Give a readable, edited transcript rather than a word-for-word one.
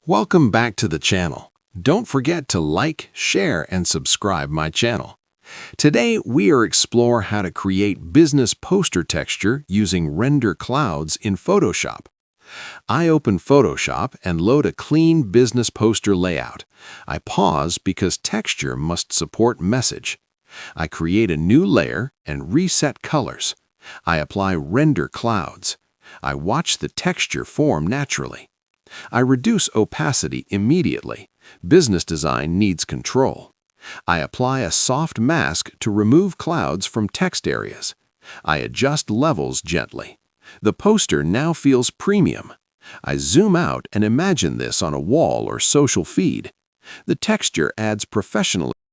Welcome back to the channel. Don't forget to like, share, and subscribe my channel. Today, we explore how to create business poster texture using render clouds in Photoshop. I open Photoshop and load a clean business poster layout. I pause because texture must support message. I create a new layer and reset colors. I apply render clouds. I watch the texture form naturally. I reduce opacity immediately. Business design needs control. I apply a soft mask to remove clouds from text areas. I adjust levels gently. The poster now feels premium. I zoom out and imagine this on a wall or social feed. The texture adds professionalism.